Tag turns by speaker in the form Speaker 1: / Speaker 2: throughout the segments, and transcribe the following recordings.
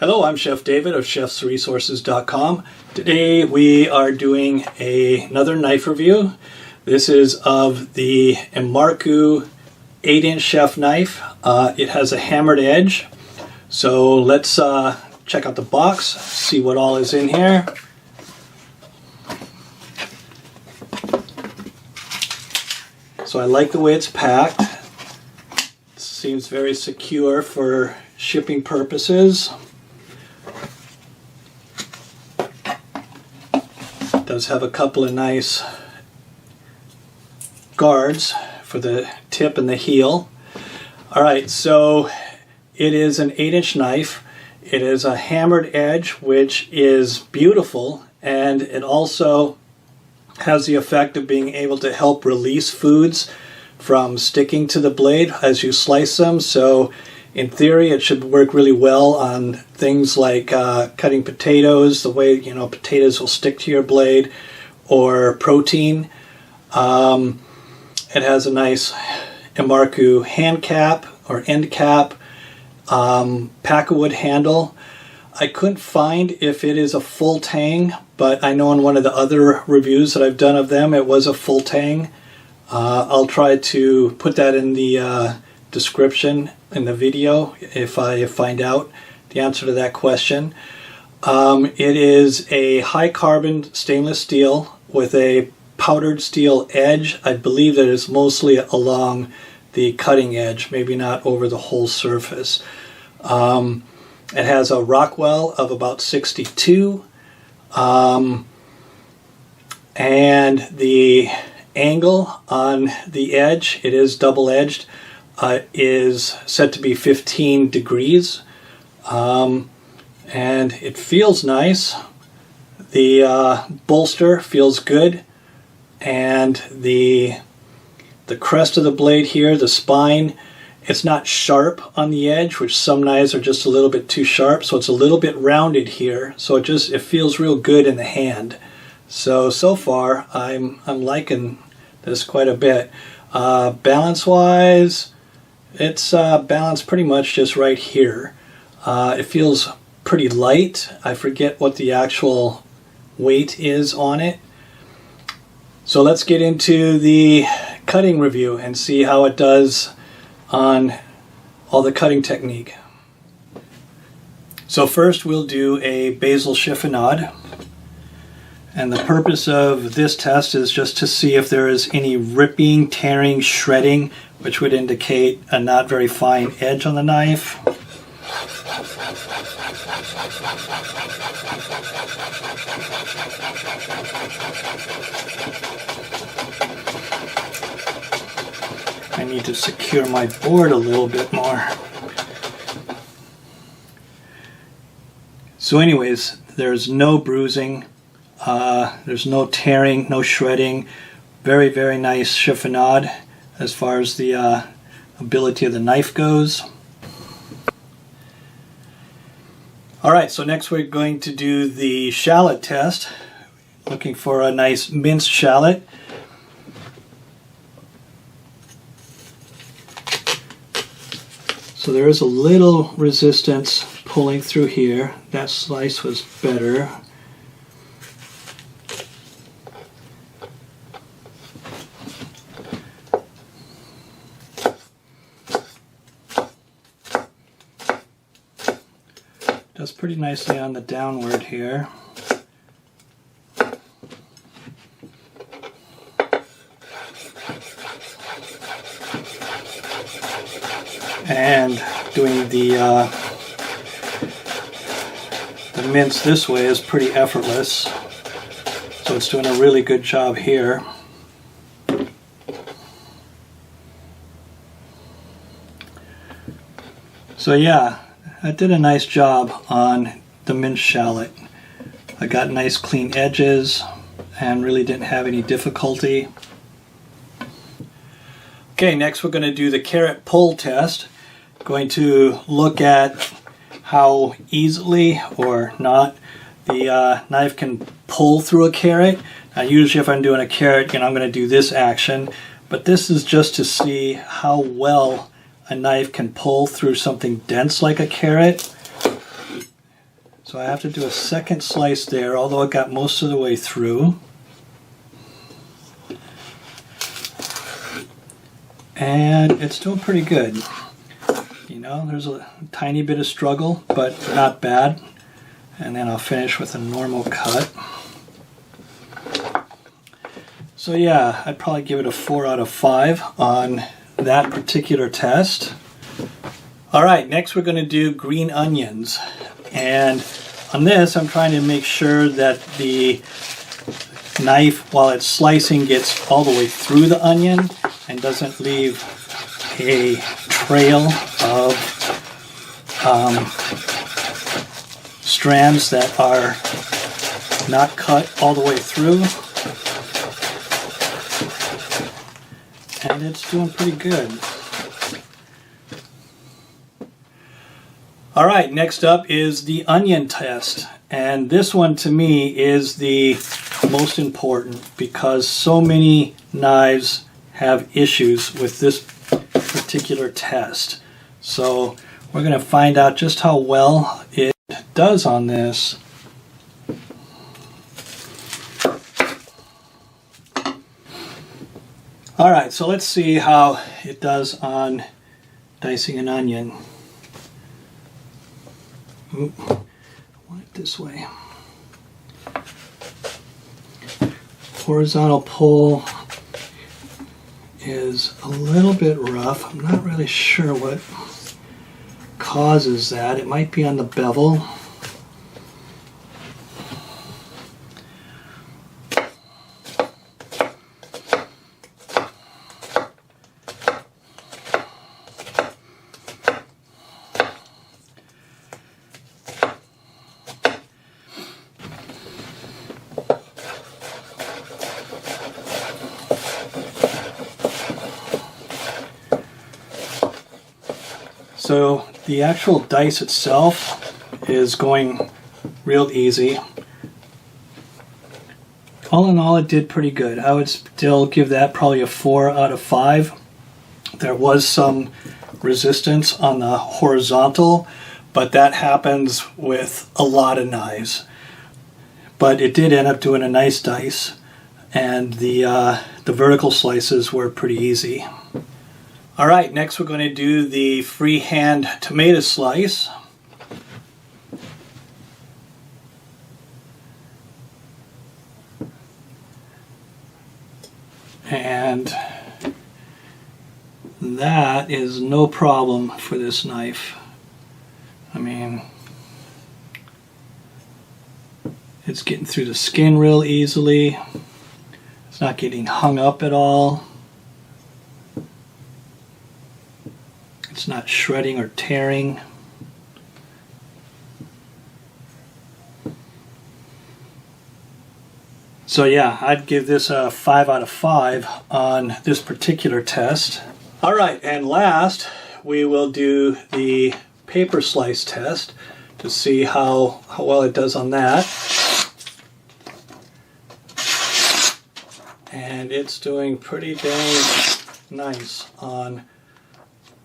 Speaker 1: Hello, I'm Chef David of chefsresources.com. Today we are doing another knife review. This is of the Imarku 8-inch chef knife. It has a hammered edge. So let's check out the box, see what all is in here. So I like the way it's packed. It seems very secure for shipping purposes. It does have a couple of nice guards for the tip and the heel. Alright, so it is an 8-inch knife. It is a hammered edge, which is beautiful, and it also has the effect of being able to help release foods from sticking to the blade as you slice them. So in theory it should work really well on things like cutting potatoes, the way potatoes will stick to your blade, or protein. It has a nice Imarku hand cap or end cap, pack-a-wood handle. I couldn't find if it is a full tang, but I know in one of the other reviews that I've done of them it was a full tang. I'll try to put that in the description in the video if I find out the answer to that question. It is a high carbon stainless steel with a powdered steel edge. I believe that it's mostly along the cutting edge, maybe not over the whole surface. It has a Rockwell of about 62, and the angle on the edge, it is double-edged, is set to be 15 degrees, and it feels nice. The bolster feels good, and the crest of the blade here, the spine, it's not sharp on the edge, which some knives are just a little bit too sharp, so it's a little bit rounded here, so it feels real good in the hand. So far I'm liking this quite a bit. Balance wise, it's balanced pretty much just right here. It feels pretty light. I forget what the actual weight is on it. So let's get into the cutting review and see how it does on all the cutting technique. So first we'll do a Basal Chiffonade, and the purpose of this test is just to see if there is any ripping, tearing, shredding, which would indicate a not very fine edge on the knife. I need to secure my board a little bit more. So anyways, there's no bruising, there's no tearing, no shredding. Very, very nice chiffonade as far as the ability of the knife goes. Alright, so next we're going to do the shallot test. Looking for a nice minced shallot. So there is a little resistance pulling through here. That slice was better. Does pretty nicely on the downward here. And doing the mince this way is pretty effortless, so it's doing a really good job here. So yeah, I did a nice job on the minced shallot. I got nice clean edges and really didn't have any difficulty. Okay, next we're going to do the carrot pull test. Going to look at how easily or not the knife can pull through a carrot. Now usually if I'm doing a carrot, I'm going to do this action, but this is just to see how well a knife can pull through something dense like a carrot. So I have to do a second slice there, although it got most of the way through. And it's doing pretty good. You know, there's a tiny bit of struggle, but not bad. And then I'll finish with a normal cut. So yeah, I'd probably give it a 4 out of 5 on that particular test. Alright, next we're going to do green onions. And on this, I'm trying to make sure that the knife, while it's slicing, gets all the way through the onion and doesn't leave a trail of strands that are not cut all the way through. And it's doing pretty good. Alright, next up is the onion test. And this one to me is the most important because so many knives have issues with this particular test. So we're going to find out just how well it does on this. Alright, so let's see how it does on dicing an onion. Oop, I want it this way. Horizontal pull is a little bit rough. I'm not really sure what causes that. It might be on the bevel. So the actual dice itself is going real easy. All in all, it did pretty good. I would still give that probably a 4 out of 5. There was some resistance on the horizontal, but that happens with a lot of knives. But it did end up doing a nice dice, and the vertical slices were pretty easy. Alright, next we're going to do the freehand tomato slice. And that is no problem for this knife. I mean, it's getting through the skin real easily. It's not getting hung up at all. It's not shredding or tearing. So yeah, I'd give this a 5 out of 5 on this particular test. Alright, and last we will do the paper slice test to see how well it does on that. And it's doing pretty dang nice on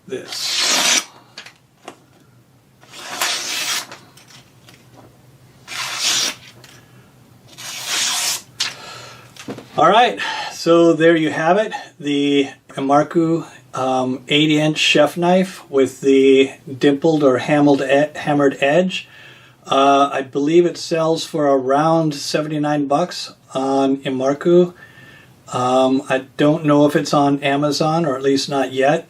Speaker 1: this. Alright, so there you have it, the Imarku 8-inch chef knife with the dimpled or hammered edge. I believe it sells for around 79 bucks on Imarku. I don't know if it's on Amazon, or at least not yet.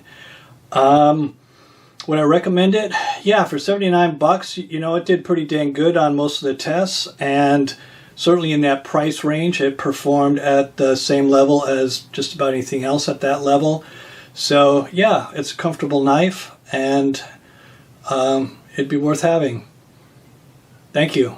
Speaker 1: Would I recommend it? Yeah, for 79 bucks, you know, it did pretty dang good on most of the tests, and certainly in that price range, it performed at the same level as just about anything else at that level. So yeah, it's a comfortable knife, and it'd be worth having. Thank you.